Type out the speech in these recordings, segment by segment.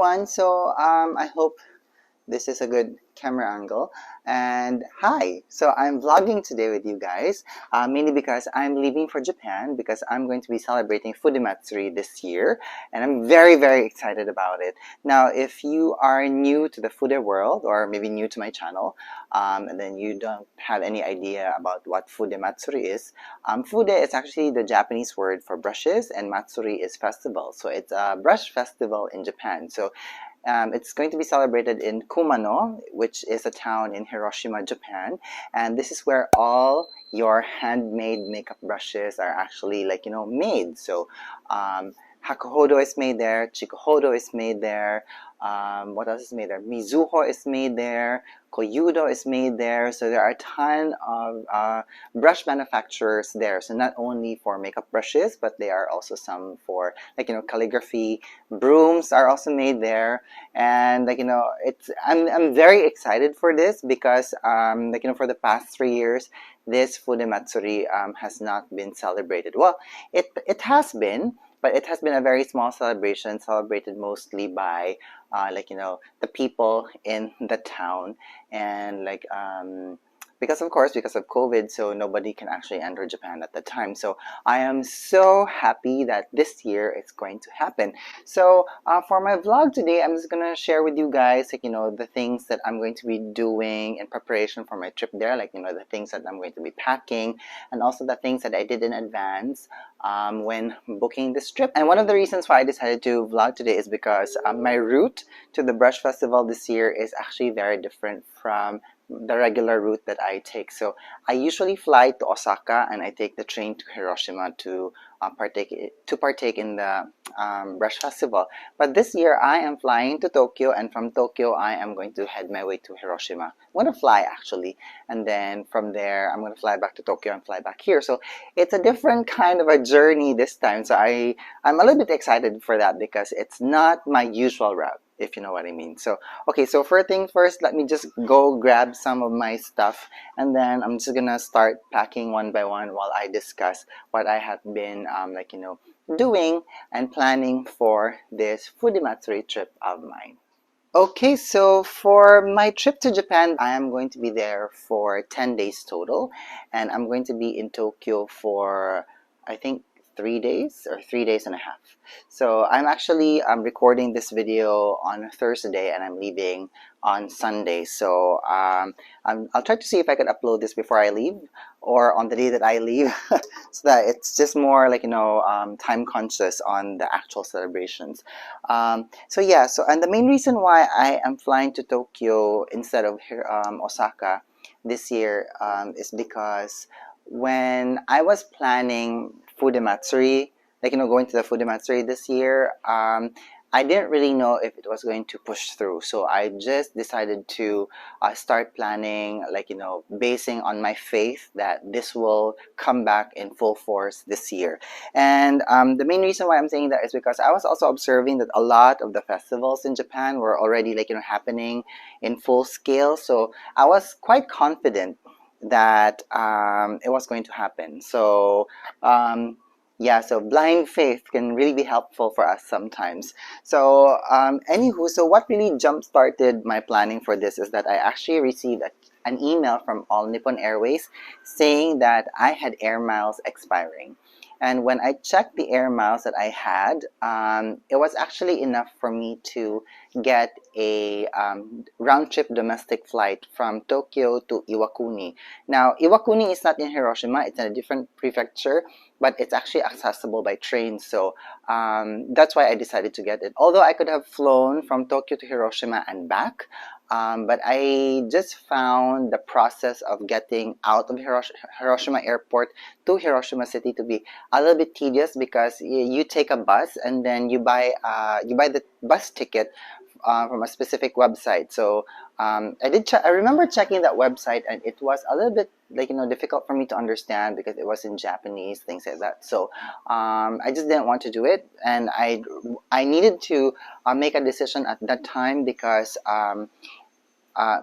everyone. I hope this is a good camera angle. And hi, so I'm vlogging today with you guys, mainly because I'm leaving for Japan because I'm going to be celebrating Fude Matsuri this year, and I'm very, very excited about it. Now, if you are new to the Fude world, or maybe new to my channel, and then you don't have any idea about what Fude Matsuri is, Fude is actually the Japanese word for brushes, and Matsuri is festival. So it's a brush festival in Japan. It's going to be celebrated in Kumano, which is a town in Hiroshima, Japan. And this is where all your handmade makeup brushes are actually made. Hakuhodo is made there, Chikuhodo is made there, what else is made there? Mizuho is made there, Koyudo is made there. So there are a ton of brush manufacturers there. So not only for makeup brushes, but they are also some for calligraphy. Brooms are also made there, and I'm very excited for this because for the past 3 years, this Fude Matsuri has not been celebrated. Well, it has been. But it has been a very small celebration, celebrated mostly by, the people in the town, and because of COVID, so nobody can actually enter Japan at the time. So I am so happy that this year it's going to happen. So for my vlog today, I'm just gonna share with you guys, the things that I'm going to be doing in preparation for my trip there, the things that I'm going to be packing, and also the things that I did in advance when booking this trip. And one of the reasons why I decided to vlog today is because my route to the Brush Festival this year is actually very different from the regular route that I take. So I usually fly to Osaka and I take the train to Hiroshima to partake in the Brush Festival. But this year I am flying to Tokyo, and from Tokyo I am going to head my way to Hiroshima. I'm going to fly actually, and then from there I'm going to fly back to Tokyo and fly back here. So it's a different kind of a journey this time. So I'm a little bit excited for that because it's not my usual route, if you know what I mean. So okay, so first things first, let me just go grab some of my stuff, and then I'm just gonna start packing one by one while I discuss what I have been doing and planning for this Fude Matsuri trip of mine. Okay, so for my trip to Japan, I am going to be there for 10 days total, and I'm going to be in Tokyo for, I think, 3 days or 3 days and a half. So I'm actually recording this video on Thursday, and I'm leaving on Sunday. So I'll try to see if I can upload this before I leave or on the day that I leave so that it's just more time conscious on the actual celebrations. And the main reason why I am flying to Tokyo instead of here, Osaka this year is because when I was planning Fude Matsuri, going to the Fude Matsuri this year, I didn't really know if it was going to push through. So I just decided to start planning, basing on my faith that this will come back in full force this year. And the main reason why I'm saying that is because I was also observing that a lot of the festivals in Japan were already happening in full scale. So I was quite confident that it was going to happen. So so blind faith can really be helpful for us sometimes. So anywho, so what really jump-started my planning for this is that I actually received an email from All Nippon Airways saying that I had air miles expiring. And when I checked the air miles that I had, it was actually enough for me to get a round-trip domestic flight from Tokyo to Iwakuni. Now, Iwakuni is not in Hiroshima, it's in a different prefecture, but it's actually accessible by train. So that's why I decided to get it. Although I could have flown from Tokyo to Hiroshima and back, but I just found the process of getting out of Hiroshima Airport to Hiroshima City to be a little bit tedious because you take a bus and then you buy the bus ticket from a specific website. So I remember checking that website, and it was a little bit difficult for me to understand because it was in Japanese, things like that. So I just didn't want to do it, and I needed to make a decision at that time because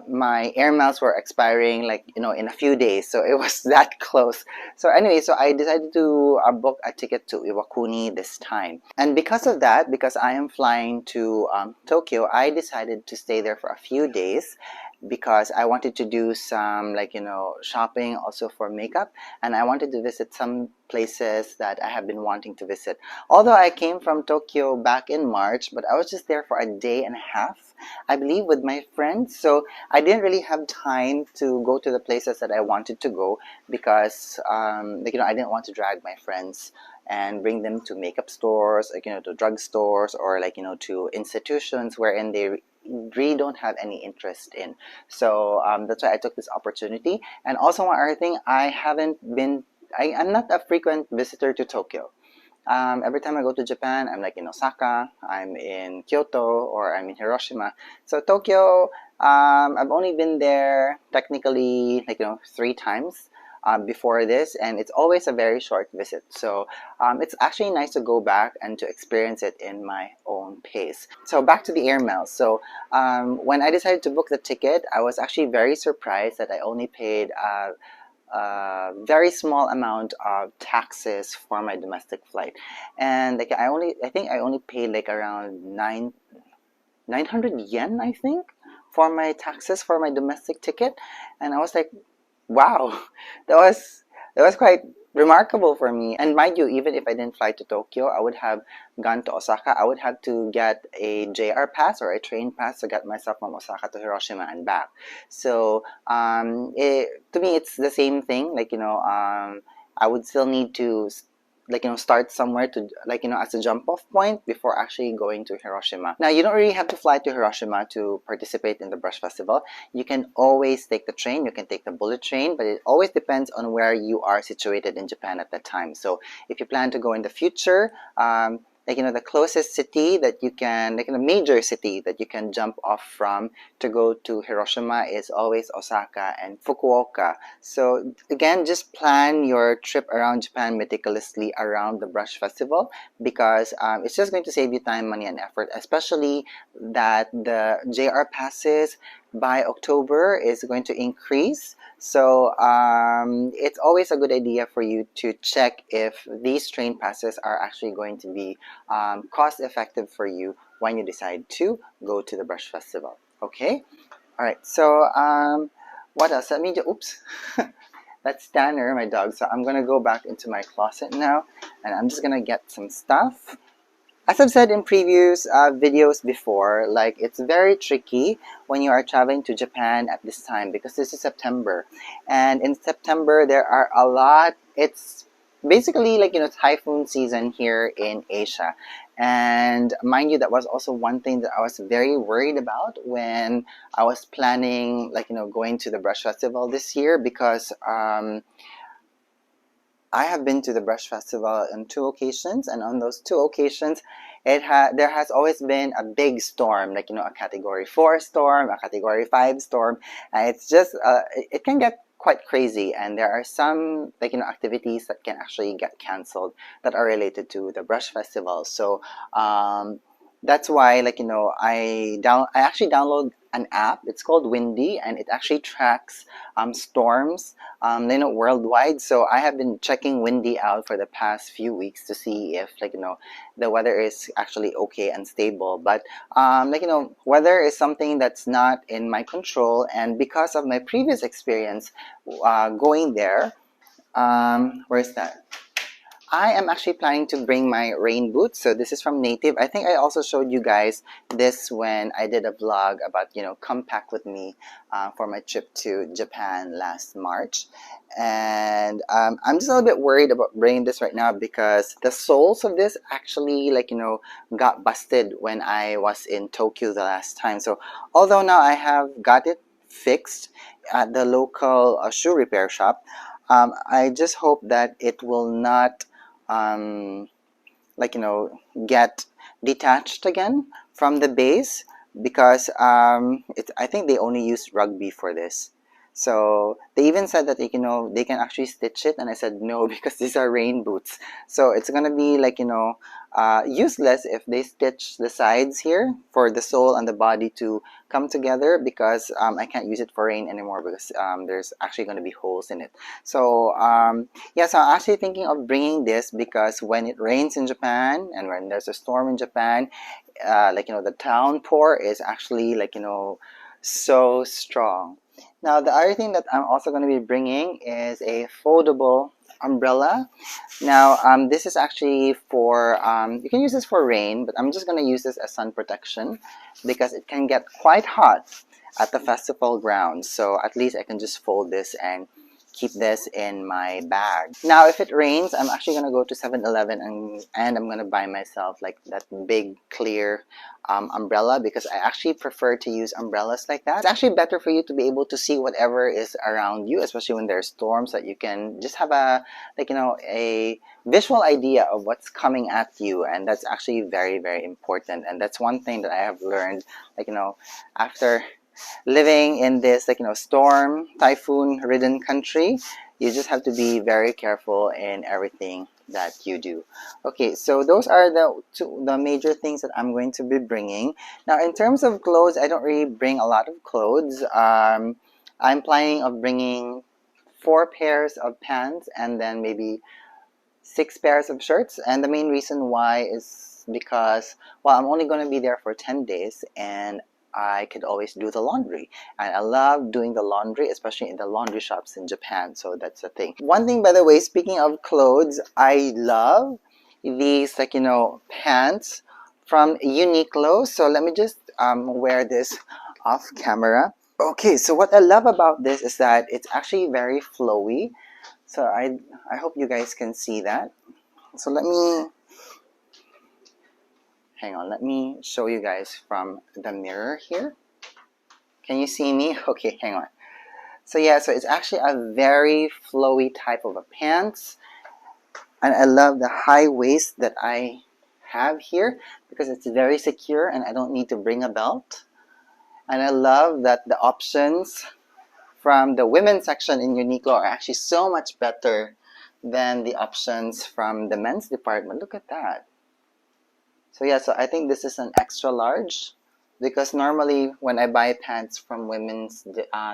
my air miles were expiring, like, in a few days, so it was that close. So anyway, so I decided to book a ticket to Iwakuni this time, and because of that, because I am flying to Tokyo, I decided to stay there for a few days because I wanted to do some, like, shopping also for makeup, and I wanted to visit some places that I have been wanting to visit. Although I came from Tokyo back in March, but I was just there for a day and a half, I believe, with my friends. So I didn't really have time to go to the places that I wanted to go because, like, I didn't want to drag my friends and bring them to makeup stores, like, to drugstores, or, like, to institutions wherein they really don't have any interest in. So that's why I took this opportunity. And also, one other thing, I'm not a frequent visitor to Tokyo. Every time I go to Japan, I'm like in Osaka, I'm in Kyoto, or I'm in Hiroshima. So Tokyo, I've only been there technically, like, 3 times before this, and it's always a very short visit. So it's actually nice to go back and to experience it in my own pace. So back to the air miles. So when I decided to book the ticket, I was actually very surprised that I only paid a very small amount of taxes for my domestic flight, and like I think I only paid like around 900 yen, I think, for my taxes for my domestic ticket, and I was like, wow, that was that was quite remarkable for me. And mind you, even if I didn't fly to Tokyo, I would have gone to Osaka. I would have to get a JR pass or a train pass to get myself from Osaka to Hiroshima and back. So to me, it's the same thing. Like, I would still need to, like, start somewhere to, like, as a jump off point before actually going to Hiroshima. Now, you don't really have to fly to Hiroshima to participate in the brush festival. You can always take the train, you can take the bullet train, but it always depends on where you are situated in Japan at that time. So if you plan to go in the future, like, the closest city that you can, like, a major city that you can jump off from to go to Hiroshima is always Osaka and Fukuoka. So again, just plan your trip around Japan meticulously around the brush festival, because it's just going to save you time, money, and effort, especially that the JR passes by October is going to increase. So it's always a good idea for you to check if these train passes are actually going to be cost effective for you when you decide to go to the brush festival. Okay? All right. So what else? Let me just, oops. That's Tanner, my dog. So I'm going to go back into my closet now, and I'm just going to get some stuff. As I've said in previous videos before, like, it's very tricky when you are traveling to Japan at this time, because this is September, and in September there are a lot. It's basically like, typhoon season here in Asia, and mind you, that was also one thing that I was very worried about when I was planning, like, going to the brush festival this year, because I have been to the brush festival on 2 occasions, and on those 2 occasions, there has always been a big storm, like, a Category 4 storm, a Category 5 storm, and it's just it can get quite crazy, and there are some, like, activities that can actually get canceled that are related to the brush festival. So that's why, like, I actually download an app. It's called Windy, and it actually tracks storms, worldwide. So I have been checking Windy out for the past few weeks to see if, like, the weather is actually okay and stable. But like, weather is something that's not in my control, and because of my previous experience going there, where's that? I am actually planning to bring my rain boots. So this is from Native. I think I also showed you guys this when I did a vlog about, come pack with me for my trip to Japan last March. And I'm just a little bit worried about bringing this right now, because the soles of this actually, like, got busted when I was in Tokyo the last time. So although now I have got it fixed at the local shoe repair shop, I just hope that it will not like, get detached again from the base, because I think they only use rugby for this. So they even said that they can actually stitch it, and I said no because these are rain boots. So it's gonna be like useless if they stitch the sides here for the sole and the body to come together, because I can't use it for rain anymore because there's actually going to be holes in it. So yeah, so I'm actually thinking of bringing this because when it rains in Japan and when there's a storm in Japan, the downpour is actually so strong. Now the other thing that I'm also going to be bringing is a foldable umbrella. Now, this is actually for, you can use this for rain, but I'm just going to use this as sun protection because it can get quite hot at the festival grounds. So at least I can just fold this and keep this in my bag. Now, if it rains, I'm actually going to go to 7-Eleven and I'm going to buy myself like that big clear umbrella, because I actually prefer to use umbrellas like that. It's actually better for you to be able to see whatever is around you, especially when there's storms, that you can just have a visual idea of what's coming at you, and that's actually very, very important. And that's one thing that I have learned, after living in this storm typhoon ridden country. You just have to be very careful in everything that you do. Okay, so those are the major things that I'm going to be bringing. Now in terms of clothes, I don't really bring a lot of clothes. I'm planning of bringing 4 pairs of pants and then maybe 6 pairs of shirts. And the main reason why is because, well, I'm only going to be there for 10 days and I could always do the laundry. And I love doing the laundry, especially in the laundry shops in Japan. So that's the thing. One thing, by the way, speaking of clothes, I love these, pants from Uniqlo. So let me just wear this off camera. Okay, so what I love about this is that it's actually very flowy. So I hope you guys can see that. So hang on, let me show you guys from the mirror here. Can you see me? Okay, hang on. So yeah, so it's actually a very flowy type of a pants. And I love the high waist that I have here because it's very secure and I don't need to bring a belt. And I love that the options from the women's section in Uniqlo are actually so much better than the options from the men's department. Look at that. So yeah, so I think this is an extra large because normally when I buy pants from women's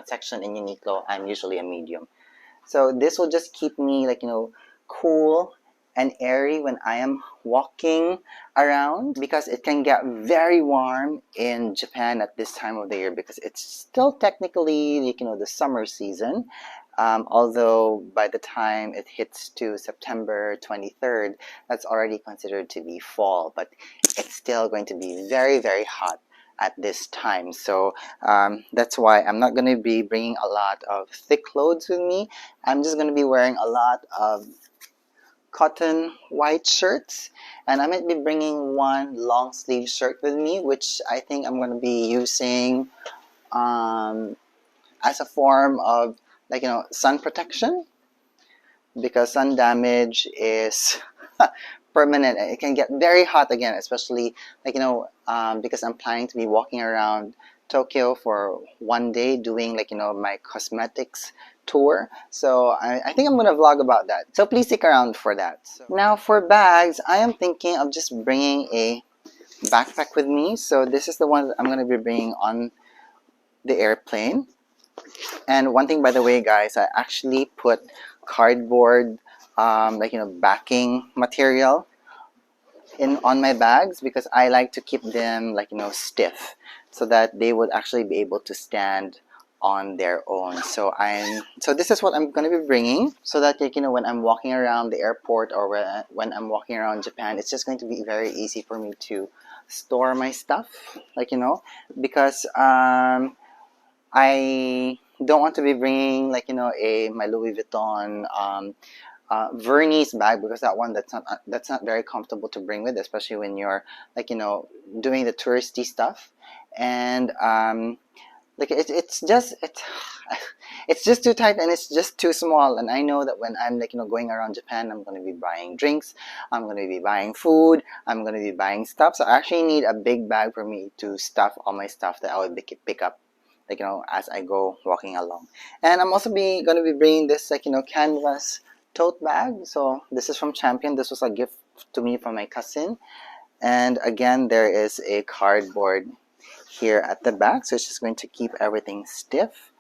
section in Uniqlo, I'm usually a medium. So this will just keep me cool and airy when I am walking around, because it can get very warm in Japan at this time of the year because it's still technically the summer season. Although by the time it hits to September 23rd, that's already considered to be fall, but it's still going to be very, very hot at this time. So that's why I'm not going to be bringing a lot of thick clothes with me. I'm just going to be wearing a lot of cotton white shirts, and I might be bringing one long sleeve shirt with me, which I think I'm going to be using as a form of sun protection, because sun damage is permanent and it can get very hot again, especially because I'm planning to be walking around Tokyo for one day doing my cosmetics tour. So I think I'm gonna vlog about that, so please stick around for that. So now for bags, I am thinking of just bringing a backpack with me. So this is the one that I'm gonna be bringing on the airplane. And one thing, by the way, guys, I actually put cardboard backing material on my bags because I like to keep them stiff so that they would actually be able to stand on their own. So this is what I'm going to be bringing, so that when I'm walking around the airport or when I'm walking around Japan, it's just going to be very easy for me to store my stuff, because I don't want to be bringing my Louis Vuitton Vernice bag, because that's not very comfortable to bring with, especially when you're doing the touristy stuff. And it's just too tight and it's just too small. And I know that when I'm going around Japan, I'm going to be buying drinks, I'm going to be buying food, I'm going to be buying stuff. So I actually need a big bag for me to stuff all my stuff that I would pick up like as I go walking along. And I'm also going to be bringing this like canvas tote bag. So this is from Champion. This was a gift to me from my cousin. And again, there is a cardboard here at the back, so it's just going to keep everything stiff.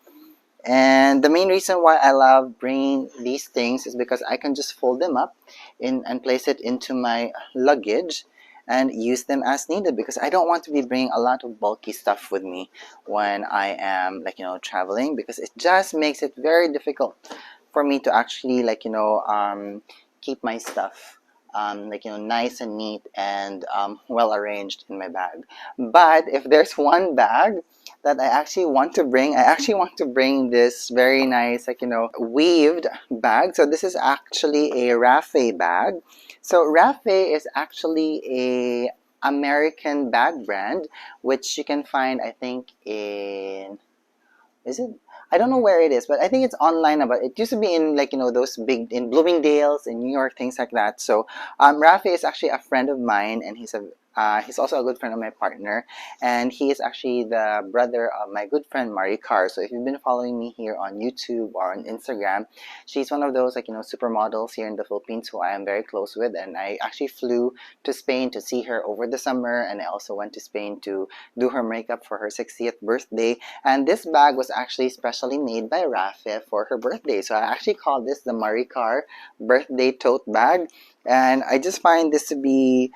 And the main reason why I love bringing these things is because I can just fold them up and place it into my luggage and use them as needed, because I don't want to be bringing a lot of bulky stuff with me when I am traveling, because it just makes it very difficult for me to actually keep my stuff nice and neat and well arranged in my bag. But if there's one bag that I actually want to bring, I actually want to bring this very nice weaved bag. So this is actually a Rafe bag. So Rafe is actually a American bag brand, which you can find, I think, in, is it? I don't know where it is, but I think it's online. But it used to be in those big, in Bloomingdale's in New York, things like that. So Rafi is actually a friend of mine, and he's also a good friend of my partner, and he is actually the brother of my good friend Marie Carr. So if you've been following me here on YouTube or on Instagram, she's one of those supermodels here in the Philippines who I am very close with, and I actually flew to Spain to see her over the summer, and I also went to Spain to do her makeup for her 60th birthday. And this bag was actually specially made by Rafe for her birthday. So I actually call this the Marie Carr birthday tote bag. And I just find this to be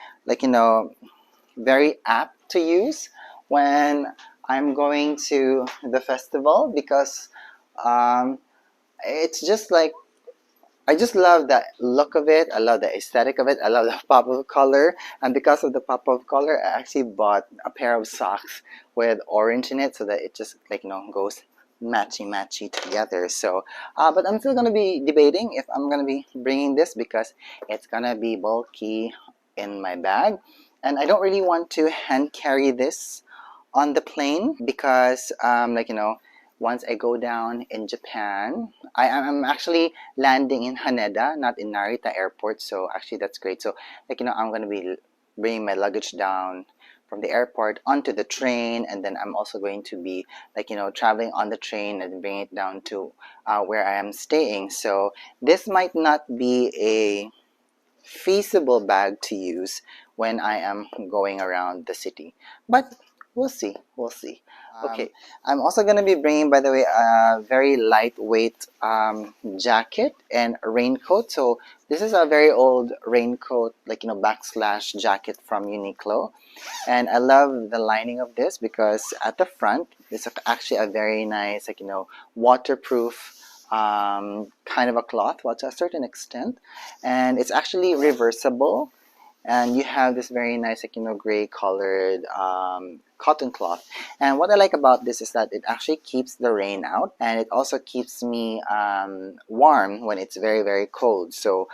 very apt to use when I'm going to the festival, because it's just like, I just love the look of it. I love the aesthetic of it. I love the pop of color. And because of the pop of color, I actually bought a pair of socks with orange in it, so that it just goes matchy together. So, but I'm still gonna be debating if I'm gonna be bringing this, because it's gonna be bulky in my bag, and I don't really want to hand carry this on the plane, because once I go down in Japan, I'm actually landing in Haneda, not in Narita Airport. So actually that's great. So I'm gonna be bringing my luggage down from the airport onto the train, and then I'm also going to be traveling on the train and bring it down to where I am staying. So this might not be a feasible bag to use when I am going around the city, but we'll see. We'll see. Okay, I'm also going to be bringing, by the way, a very lightweight jacket and raincoat. So this is a very old raincoat, backslash jacket from Uniqlo. And I love the lining of this, because at the front, it's actually a very nice, waterproof kind of a cloth, well, to a certain extent. And it's actually reversible, and you have this very nice gray colored cotton cloth. And what I like about this is that it actually keeps the rain out, and it also keeps me warm when it's very cold. So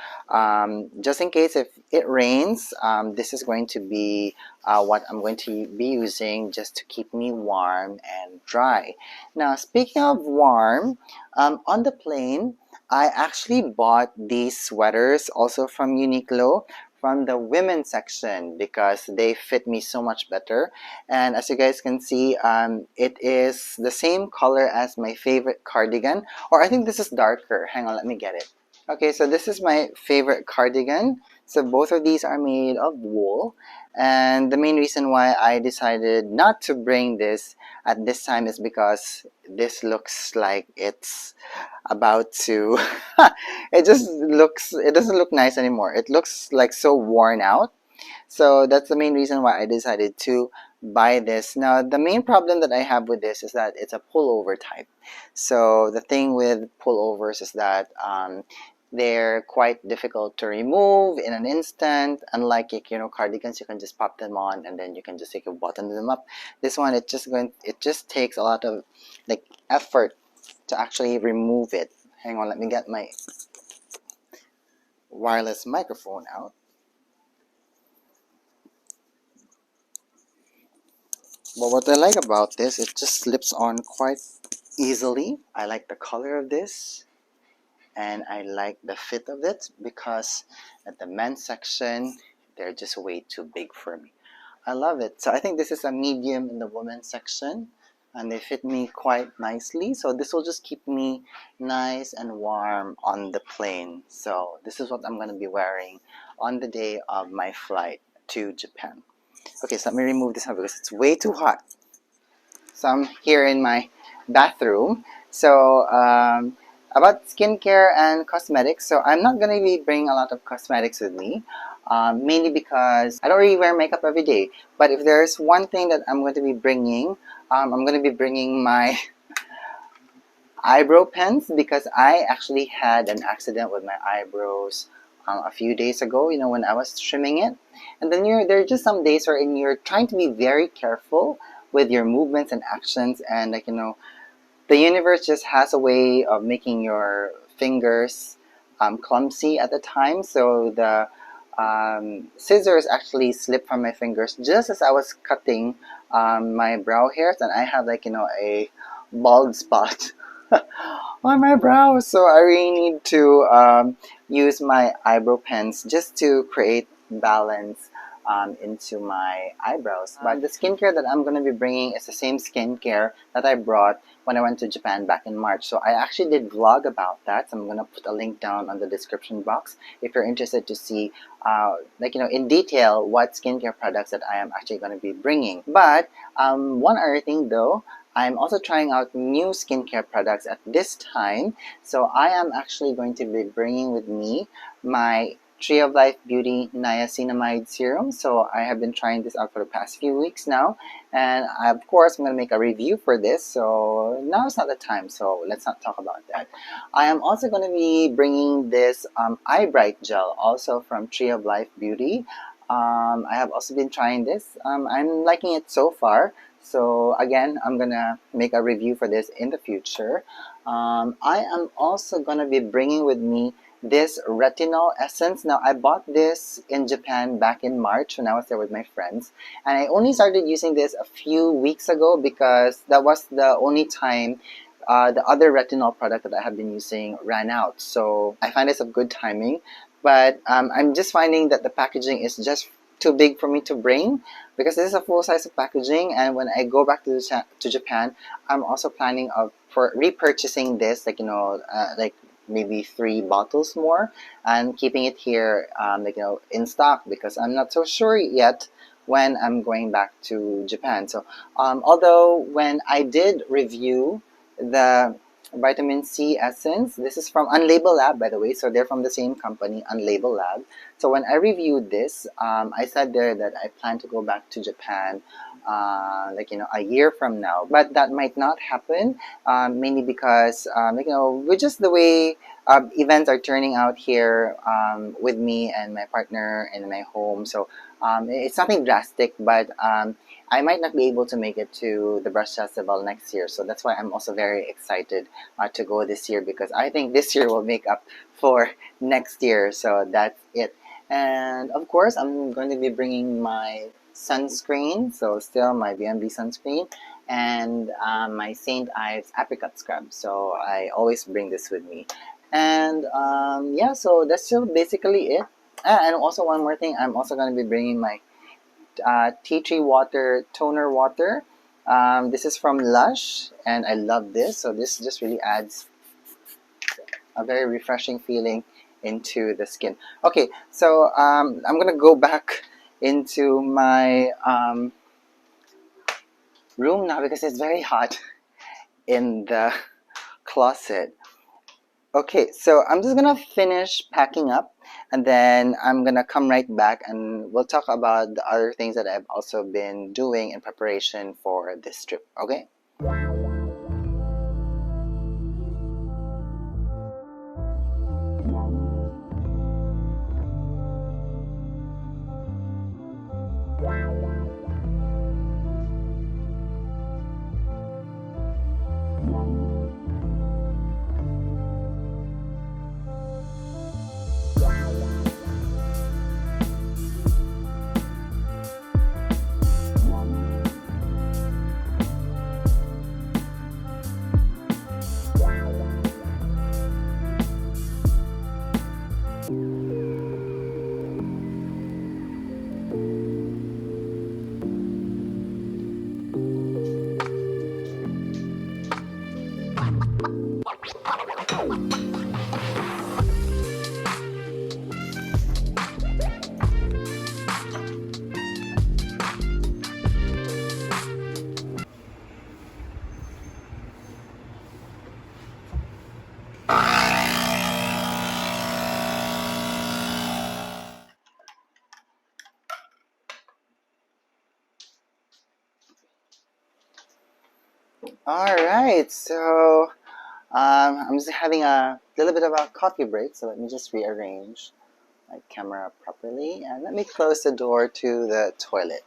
just in case if it rains, this is going to be what I'm going to be using just to keep me warm and dry. Now, speaking of warm, on the plane I actually bought these sweaters also from Uniqlo, from the women's section, because they fit me so much better. And as you guys can see, it is the same color as my favorite cardigan, or I think this is darker. Hang on, let me get it. Okay, so this is my favorite cardigan. So both of these are made of wool, and the main reason why I decided not to bring this at this time is because this looks like it's about to it doesn't look nice anymore. It looks like so worn out. So that's the main reason why I decided to buy this. Now, the main problem that I have with this is that it's a pullover type. So the thing with pullovers is that they're quite difficult to remove in an instant. Unlike cardigans, you can just pop them on and then you can just button them up. This one, it just takes a lot of effort to actually remove it. Hang on, let me get my wireless microphone out. But what I like about this, it just slips on quite easily. I like the color of this, and I like the fit of it, because at the men's section, they're just way too big for me. I love it. So I think this is a medium in the women's section. and they fit me quite nicely. So this will just keep me nice and warm on the plane. So this is what I'm going to be wearing on the day of my flight to Japan. Okay, so let me remove this now because it's way too hot. So I'm here in my bathroom. So about skincare and cosmetics. So I'm not going to be bringing a lot of cosmetics with me, mainly because I don't really wear makeup every day. But if there's one thing that I'm going to be bringing, I'm going to be bringing my eyebrow pens because I actually had an accident with my eyebrows a few days ago, you know, when I was trimming it. And then there are just some days where you're trying to be very careful with your movements and actions, and like, you know, the universe just has a way of making your fingers clumsy at the time. So the scissors actually slipped from my fingers just as I was cutting my brow hairs, and I have, like, you know, a bald spot on my brows. So I really need to use my eyebrow pens just to create balance into my eyebrows. But the skincare that I'm going to be bringing is the same skincare that I brought when I went to Japan back in March. So I actually did vlog about that. So I'm going to put a link down on the description box if you're interested to see, like, you know, in detail what skincare products that I am actually going to be bringing. But one other thing though, I'm also trying out new skincare products at this time. So I am actually going to be bringing with me my Tree of Life Beauty Niacinamide Serum. So I have been trying this out for the past few weeks now. And of course, I'm going to make a review for this. So now is not the time. So let's not talk about that. I am also going to be bringing this Eybright Gel, also from Tree of Life Beauty. I have also been trying this. I'm liking it so far. So again, I'm gonna make a review for this in the future. I am also gonna be bringing with me this retinol essence. Now, I bought this in Japan back in March when I was there with my friends, and I only started using this a few weeks ago because that was the only time the other retinol product that I have been using ran out. So I find this of good timing, but I'm just finding that the packaging is just too big for me to bring because this is a full size of packaging, and when I go back to Japan, I'm also planning for repurchasing this, like, you know, like maybe 3 bottles more, and keeping it here, like, you know, in stock, because I'm not so sure yet when I'm going back to Japan. So although when I did review the vitamin C essence, this is from Unlabel Lab, by the way, so they're from the same company, Unlabel Lab. So when I reviewed this, I said there that I plan to go back to Japan like, you know, a year from now, but that might not happen, mainly because like, you know, with just the way events are turning out here with me and my partner in my home. So it's nothing drastic, but I might not be able to make it to the Brush Festival next year. So that's why I'm also very excited to go this year, because I think this year will make up for next year. So that's it. And of course, I'm going to be bringing my sunscreen, so still my VMV sunscreen, and my St. Ives apricot scrub. So I always bring this with me. And yeah, so that's still basically it. And also one more thing, I'm also going to be bringing my tea tree water toner water. This is from Lush, and I love this. So this just really adds a very refreshing feeling into the skin. Okay, so I'm gonna go back into my room now because it's very hot in the closet. Okay, so I'm just gonna finish packing up, and then I'm gonna come right back and we'll talk about the other things that I've also been doing in preparation for this trip. Okay? All right, so I'm just having a little bit of a coffee break, so let me just rearrange my camera properly and let me close the door to the toilet.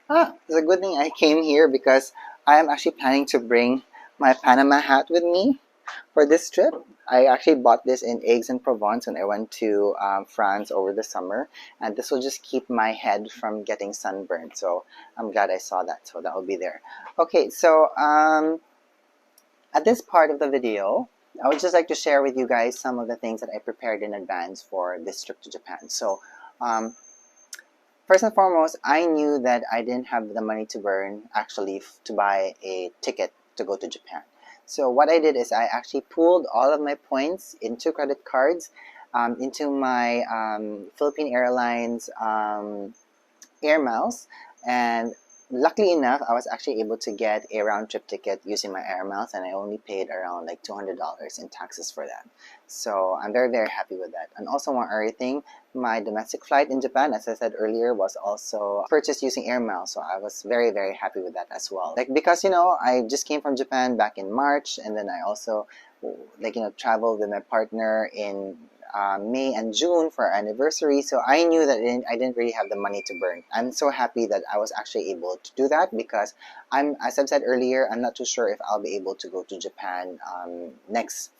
It's a good thing I came here because I am actually planning to bring my Panama hat with me for this trip. I actually bought this in Aix-en-Provence when I went to France over the summer, and this will just keep my head from getting sunburned. So I'm glad I saw that. So that will be there. Okay, so at this part of the video, I would just like to share with you guys some of the things that I prepared in advance for this trip to Japan. So um, first and foremost, I knew that I didn't have the money to burn actually to buy a ticket to go to Japan. So what I did is I actually pooled all of my points into credit cards, into my Philippine Airlines air miles, and luckily enough I was actually able to get a round trip ticket using my air miles, and I only paid around like $200 in taxes for that. So I'm very very happy with that. And also one other thing, my domestic flight in Japan, as I said earlier, was also purchased using air miles, so I was very very happy with that as well, like because I just came from Japan back in March, and then I also traveled with my partner in May and June for our anniversary. So I knew that I didn't really have the money to burn. I'm so happy that I was actually able to do that because as I've said earlier, I'm not too sure if I'll be able to go to Japan next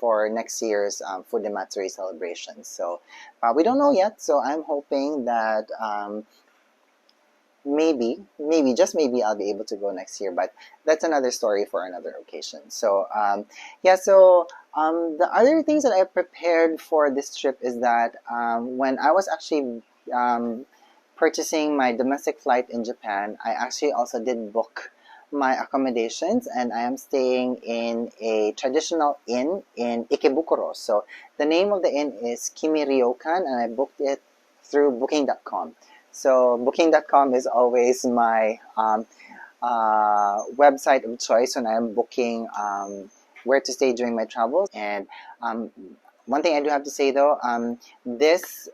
year's Fude Matsuri celebration. So we don't know yet. So I'm hoping that maybe just maybe I'll be able to go next year, but that's another story for another occasion. So yeah, so the other things that I prepared for this trip is that when I was actually um, purchasing my domestic flight in Japan, I actually also did book my accommodations, and I am staying in a traditional inn in Ikebukuro. So the name of the inn is Kimi Ryokan, and I booked it through booking.com. So booking.com is always my website of choice when I'm booking where to stay during my travels. And um, one thing I do have to say though, this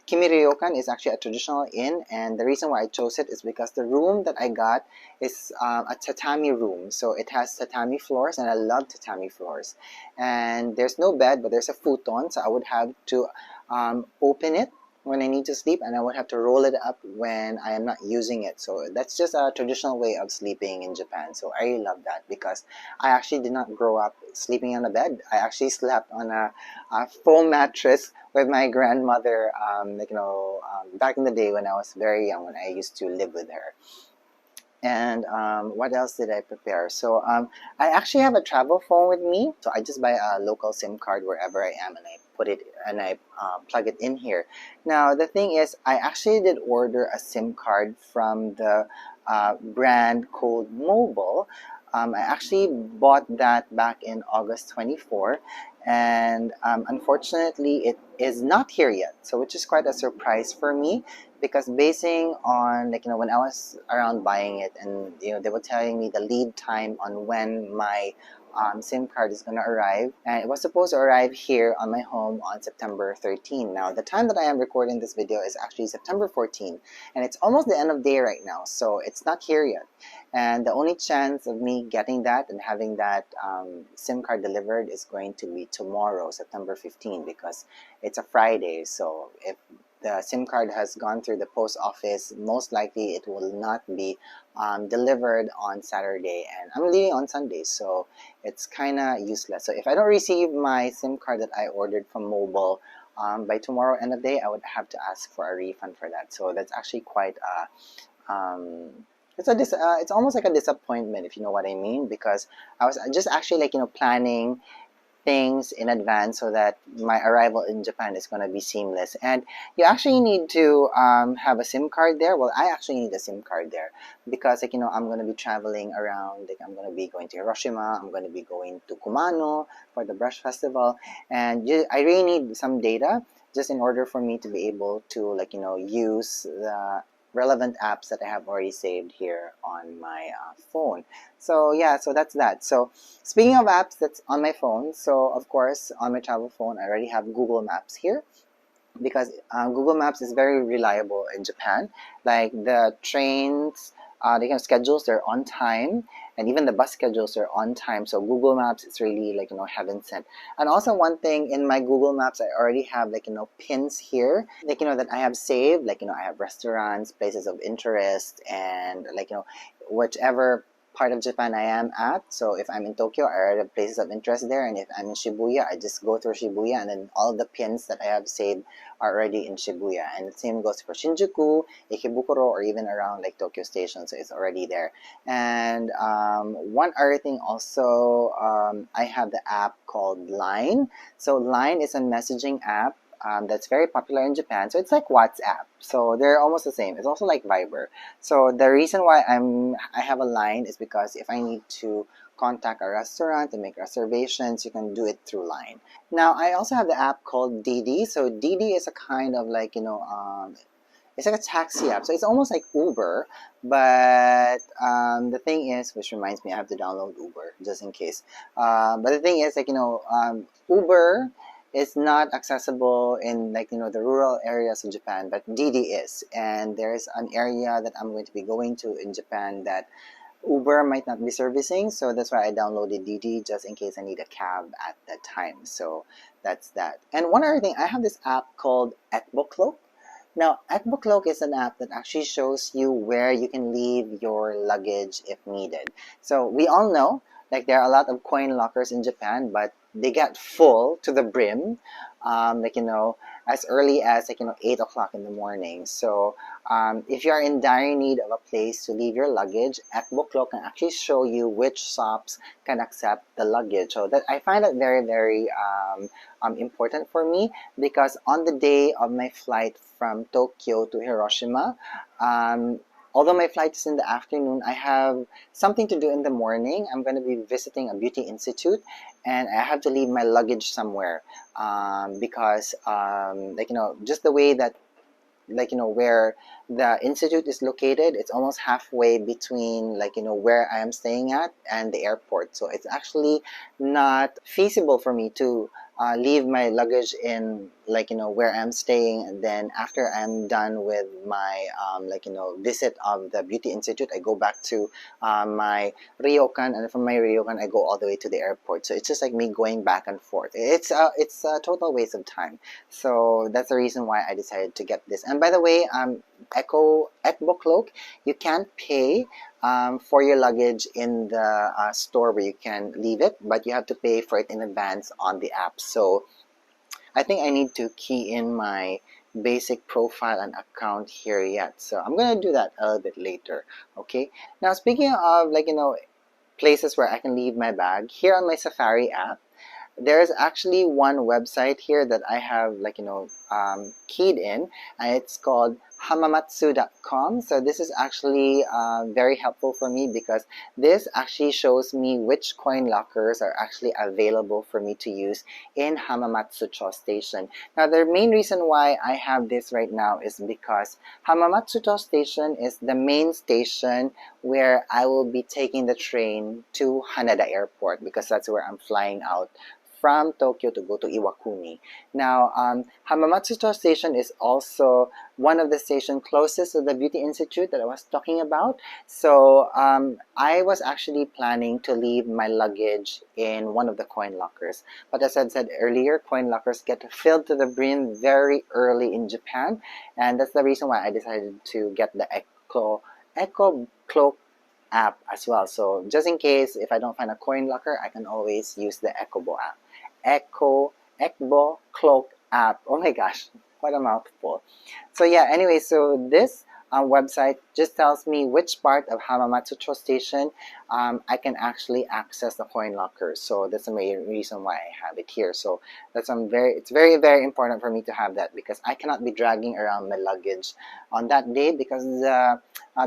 Kimiryokan is actually a traditional inn, and the reason why I chose it is because the room that I got is a tatami room. So it has tatami floors, and I love tatami floors. And there's no bed, but there's a futon, so I would have to open it when I need to sleep, and I would have to roll it up when I am not using it. So that's just a traditional way of sleeping in Japan. So I really love that because I actually did not grow up sleeping on a bed. I actually slept on a foam mattress with my grandmother, back in the day when I was very young, when I used to live with her. And what else did I prepare? So I actually have a travel phone with me. So I just buy a local SIM card wherever I am, and I put it and I plug it in here. Now the thing is, I actually did order a SIM card from the brand called Mobile. I actually bought that back in August 24, and unfortunately it is not here yet. So which is quite a surprise for me, because basing on when I was around buying it, and they were telling me the lead time on when my SIM card is going to arrive, and it was supposed to arrive here on my home on September 13. Now the time that I am recording this video is actually September 14, and it's almost the end of day right now, so it's not here yet. And the only chance of me getting that and having that SIM card delivered is going to be tomorrow, September 15, because it's a Friday. So if the SIM card has gone through the post office, most likely it will not be delivered on Saturday, and I'm leaving on Sunday, so it's kind of useless. So if I don't receive my SIM card that I ordered from Mobile by tomorrow end of day, I would have to ask for a refund for that. So that's actually quite it's almost like a disappointment, if you know what I mean, because I was just actually planning things in advance so that my arrival in Japan is going to be seamless. And you actually need to have a SIM card there. Well, I actually need a SIM card there because I'm going to be traveling around. I'm going to be going to Hiroshima. I'm going to be going to Kumano for the brush festival, and I really need some data just in order for me to be able to use the relevant apps that I have already saved here on my phone. So yeah, so that's that. So speaking of apps that's on my phone, so of course on my travel phone I already have Google Maps here, because Google Maps is very reliable in Japan. Like the trains schedules, they're on time, and even the bus schedules are on time. So Google Maps, it's really like, heaven sent. And also one thing in my Google Maps, I already have like, pins here, like, that I have saved, like, I have restaurants, places of interest, and like, whichever part of Japan I am at. So if I'm in Tokyo, I already have places of interest there, and if I'm in Shibuya, I just go through Shibuya, and then all the pins that I have saved are already in Shibuya. And the same goes for Shinjuku, Ikebukuro, or even around like Tokyo Station, so it's already there. And one other thing also, I have the app called Line. So Line is a messaging app that's very popular in Japan. So it's like WhatsApp. So they're almost the same. It's also like Viber. So the reason why I have a Line is because if I need to contact a restaurant and make reservations, you can do it through Line. Now I also have the app called Didi. So Didi is a kind of like, it's like a taxi app. So it's almost like Uber, but the thing is, which reminds me, I have to download Uber just in case. But the thing is, like, Uber is not accessible in like, the rural areas of Japan, but Didi is. And there's an area that I'm going to be going to in Japan that Uber might not be servicing, so that's why I downloaded Didi just in case I need a cab at that time. So that's that. And one other thing, I have this app called Ekboklo. Now, Ekboklo is an app that actually shows you where you can leave your luggage if needed. So we all know, like, there are a lot of coin lockers in Japan, but they get full to the brim, like, as early as like, 8 o'clock in the morning. So if you are in dire need of a place to leave your luggage, Ekboklo can actually show you which shops can accept the luggage. So that I find that very, very important for me, because on the day of my flight from Tokyo to Hiroshima, although my flight is in the afternoon, I have something to do in the morning. I'm going to be visiting a beauty institute, and I have to leave my luggage somewhere, because like, just the way that, like, where the institute is located, it's almost halfway between, like, where I am staying at and the airport. So it's actually not feasible for me to leave my luggage in, like, where I'm staying, and then after I'm done with my like, visit of the beauty institute, I go back to my ryokan, and from my ryokan I go all the way to the airport. So it's just like me going back and forth. It's a total waste of time. So that's the reason why I decided to get this. And by the way, Ekboklo, you can't pay for your luggage in the store where you can leave it, but you have to pay for it in advance on the app. So I think I need to key in my basic profile and account here yet. So I'm gonna do that a little bit later. Okay. Now, speaking of, like, places where I can leave my bag, here on my Safari app, there's actually one website here that I have, like, keyed in, and it's called hamamatsu.com. So this is actually very helpful for me, because this actually shows me which coin lockers are actually available for me to use in Hamamatsu Cho Station. Now, the main reason why I have this right now is because Hamamatsu Cho Station is the main station where I will be taking the train to Haneda Airport, because that's where I'm flying out from Tokyo to go to Iwakuni. Now, Hamamatsucho Station is also one of the stations closest to the Beauty Institute that I was talking about. So I was actually planning to leave my luggage in one of the coin lockers. But as I said earlier, coin lockers get filled to the brim very early in Japan. And that's the reason why I decided to get the Echo Cloak app as well. So just in case if I don't find a coin locker, I can always use the Echobo app. Ekbo Cloak app. Oh my gosh, what a mouthful. So yeah, anyway, so this website just tells me which part of Hamamatsucho Station I can actually access the coin locker. So that's the main reason why I have it here. So that's it's very, very important for me to have that, because I cannot be dragging around my luggage on that day, because the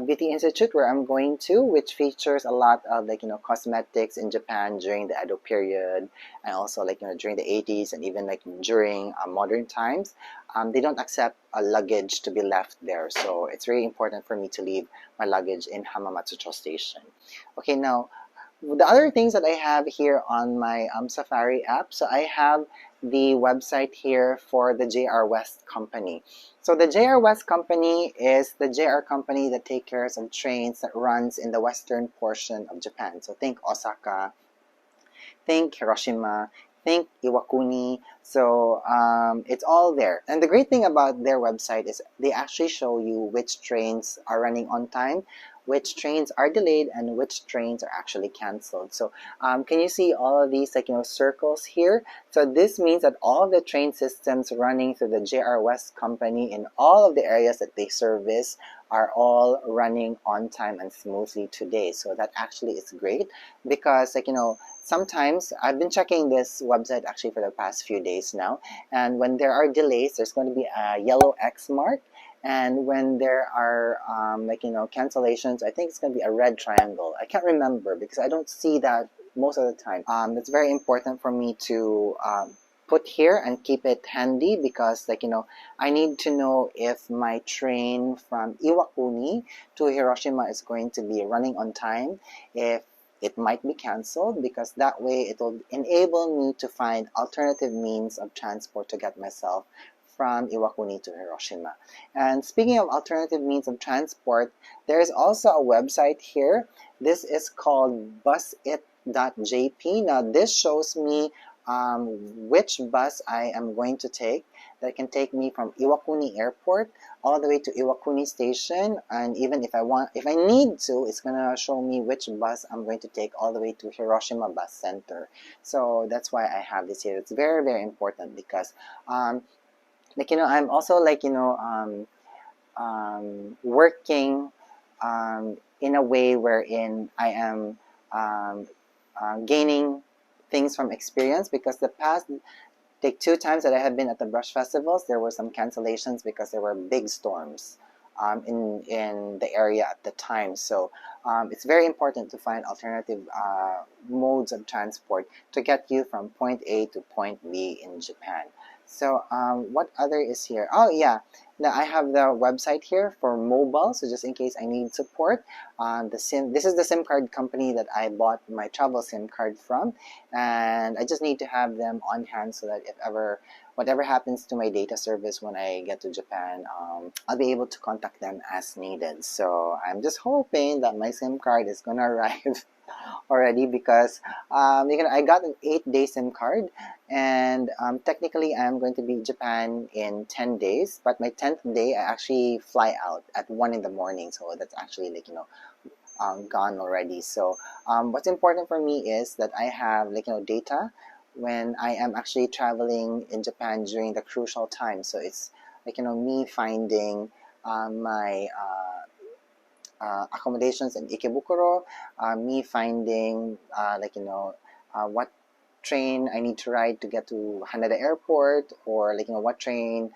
Beauty Institute where I'm going to, which features a lot of, like, cosmetics in Japan during the Edo period, and also, like, during the 80s, and even like during modern times, they don't accept a luggage to be left there. So it's very important for me to leave my luggage in Hamamatsucho Station. Okay, now the other things that I have here on my Safari app, so I have the website here for the JR West Company. So the JR West Company is the JR company that takes care of trains that runs in the western portion of Japan. So think Osaka, think Hiroshima, think Iwakuni. So it's all there. And the great thing about their website is they actually show you which trains are running on time, which trains are delayed, and which trains are actually canceled. So can you see all of these circles here? So this means that all of the train systems running through the JR West Company in all of the areas that they service are all running on time and smoothly today. So that actually is great because sometimes I've been checking this website actually for the past few days now, and when there are delays, there's going to be a yellow X mark, and when there are cancellations, I think it's going to be a red triangle. I can't remember because I don't see that most of the time. It's very important for me to put here and keep it handy because I need to know if my train from Iwakuni to Hiroshima is going to be running on time, if it might be canceled, because that way it will enable me to find alternative means of transport to get myself from Iwakuni to Hiroshima. And speaking of alternative means of transport, there is also a website here. This is called busit.jp. Now this shows me which bus I am going to take that can take me from Iwakuni Airport all the way to Iwakuni Station, and even if I need to, it's gonna show me which bus I'm going to take all the way to Hiroshima Bus Center. So that's why I have this here. It's very, very important because I'm also working in a way wherein I am gaining things from experience, because the past two times that I have been at the brush festivals, there were some cancellations because there were big storms in the area at the time. So it's very important to find alternative modes of transport to get you from point A to point B in Japan. So what other is here? Oh yeah, now I have the website here for mobile, so just in case I need support. This is the SIM card company that I bought my travel SIM card from, and I just need to have them on hand so that if ever whatever happens to my data service when I get to Japan, I'll be able to contact them as needed. So I'm just hoping that my SIM card is gonna arrive already, because I got an 8-day SIM card, and technically I'm going to be in Japan in 10 days, but my 10th day I actually fly out at 1 in the morning, so that's actually gone already. So what's important for me is that I have data when I am actually traveling in Japan during the crucial time. So it's me finding my accommodations in Ikebukuro, me finding what train I need to ride to get to Haneda Airport, or what time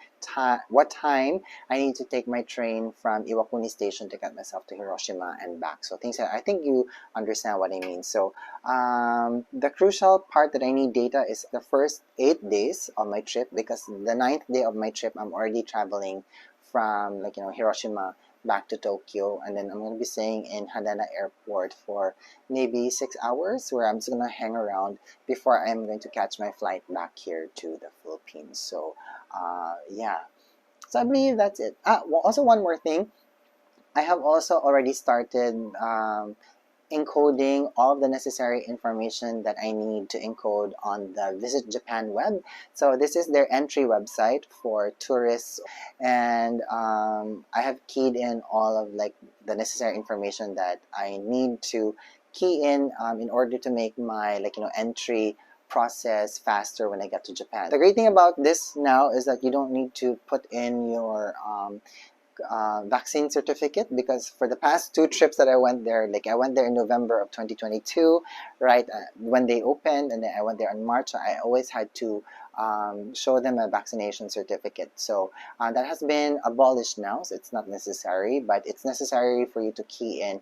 I need to take my train from Iwakuni Station to get myself to Hiroshima and back. So things that I think you understand what I mean. So the crucial part that I need data is the first 8 days of my trip, because the 9th day of my trip I'm already traveling from Hiroshima back to Tokyo, and then I'm going to be staying in Haneda Airport for maybe 6 hours, where I'm just going to hang around before I'm going to catch my flight back here to the Philippines. So yeah, so I believe that's it. Well, also one more thing, I have also already started encoding all of the necessary information that I need to encode on the Visit Japan web. So this is their entry website for tourists, and I have keyed in all of the necessary information that I need to key in order to make my entry process faster when I get to Japan. The great thing about this now is that you don't need to put in your vaccine certificate, because for the past 2 trips that I went there, I went there in November of 2022, right, when they opened, and then I went there in March. So I always had to show them a vaccination certificate. So that has been abolished now, so it's not necessary, but it's necessary for you to key in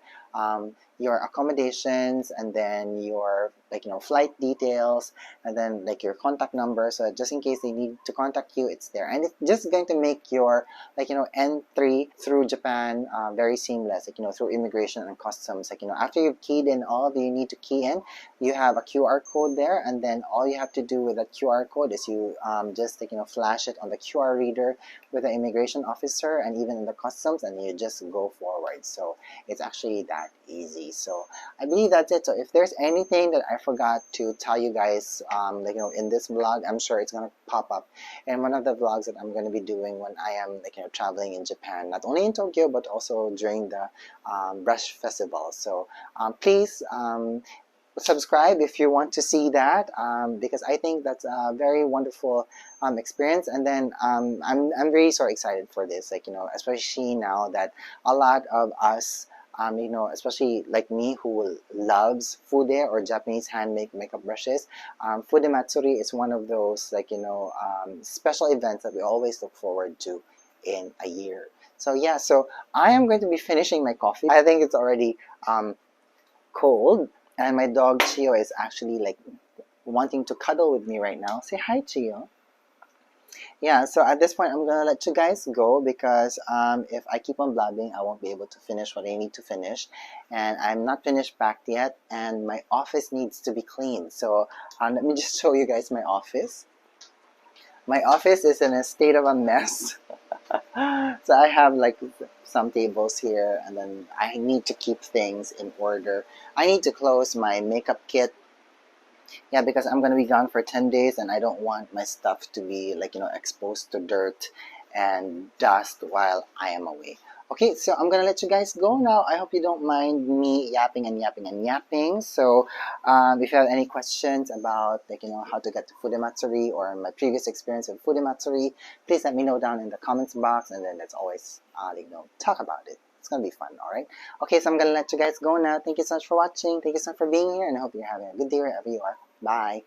your accommodations, and then your flight details, and then your contact number, so just in case they need to contact you, it's there. And it's just going to make your entry through Japan very seamless, through immigration and customs. After you've keyed in all that you need to key in, you have a QR code there, and then all you have to do with that QR code is you just flash it on the QR reader with the immigration officer and even in the customs, and you just go forward. So it's actually that easy. So I believe that's it. So if there's anything that I forgot to tell you guys, in this vlog, I'm sure it's gonna pop up in one of the vlogs that I'm gonna be doing when I am traveling in Japan, not only in Tokyo but also during the brush festival. So please subscribe if you want to see that, because I think that's a very wonderful experience. And then I'm really so excited for this, especially now that a lot of us, especially like me, who loves Fude or Japanese handmade makeup brushes. Fude Matsuri is one of those special events that we always look forward to in a year. So yeah, so I am going to be finishing my coffee. I think it's already cold, and my dog Chio is actually wanting to cuddle with me right now. Say hi, Chio. Yeah, so at this point, I'm gonna let you guys go because if I keep on blabbing, I won't be able to finish what I need to finish, and I'm not finished packed yet, and my office needs to be cleaned. So let me just show you guys my office. My office is in a state of a mess. So I have some tables here, and then I need to keep things in order. I need to close my makeup kit. Yeah, because I'm gonna be gone for 10 days, and I don't want my stuff to be exposed to dirt and dust while I am away. Okay, so I'm gonna let you guys go now. I hope you don't mind me yapping and yapping and yapping. So if you have any questions about how to get to Fude Matsuri or my previous experience with Fude Matsuri, please let me know down in the comments box, and then let's always talk about it. It's gonna be fun, alright? Okay, so I'm gonna let you guys go now. Thank you so much for watching. Thank you so much for being here, and I hope you're having a good day wherever you are. Bye.